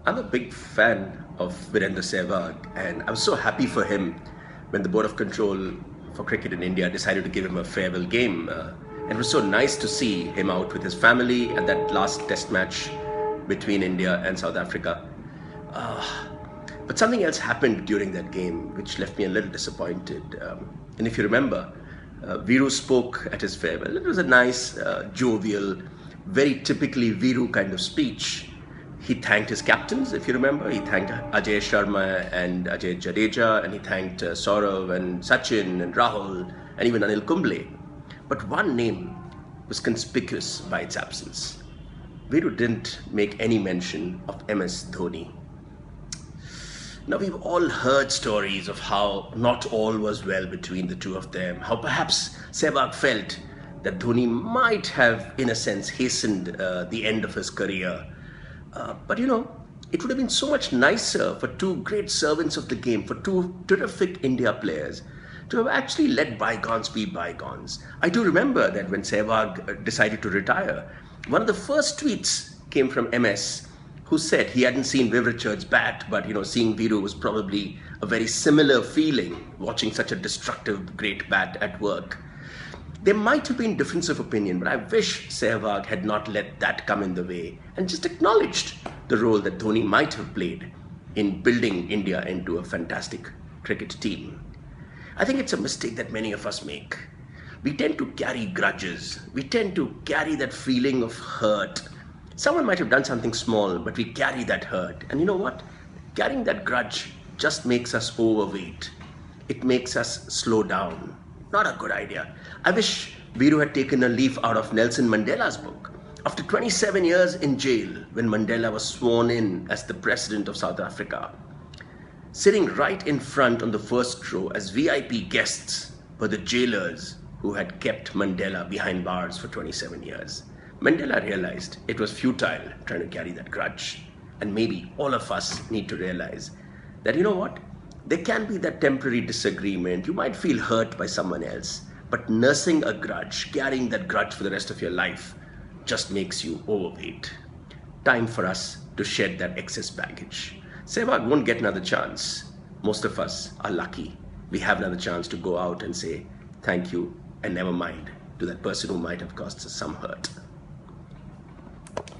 I'm a big fan of Virender Sehwag, and I was so happy for him when the Board of Control for Cricket in India decided to give him a farewell game. It was so nice to see him out with his family at that last Test match between India and South Africa. Uh, but something else happened during that game which left me a little disappointed. And if you remember, Viru spoke at his farewell. It was a nice, jovial, very typically Viru kind of speech. He thanked his captains, if you remember. He thanked Ajay Sharma and Ajay Jadeja, and he thanked Saurav and Sachin and Rahul and even Anil Kumble. But one name was conspicuous by its absence. Viru didn't make any mention of MS Dhoni. Now, we've all heard stories of how not all was well between the two of them, how perhaps Sehwag felt that Dhoni might have, in a sense, hastened the end of his career. But it would have been so much nicer for two great servants of the game, for two terrific India players, to have actually let bygones be bygones. I do remember that when Sehwag decided to retire, one of the first tweets came from MS, who said he hadn't seen Viv Richards bat, but seeing Viru was probably a very similar feeling, watching such a destructive great bat at work. There might have been difference of opinion, but I wish Sehwag had not let that come in the way and just acknowledged the role that Dhoni might have played in building India into a fantastic cricket team. I think it's a mistake that many of us make. We tend to carry grudges. We tend to carry that feeling of hurt. Someone might have done something small, but we carry that hurt. And you know what? Carrying that grudge just makes us overweight. It makes us slow down. Not a good idea. I wish Viru had taken a leaf out of Nelson Mandela's book. After 27 years in jail, when Mandela was sworn in as the president of South Africa, sitting right in front on the first row as VIP guests were the jailers who had kept Mandela behind bars for 27 years. Mandela realized it was futile trying to carry that grudge. And maybe all of us need to realize that, there can be that temporary disagreement. You might feel hurt by someone else, but nursing a grudge, carrying that grudge for the rest of your life, just makes you overweight. Time for us to shed that excess baggage. Sehwag won't get another chance. Most of us are lucky. We have another chance to go out and say thank you and never mind to that person who might have caused us some hurt.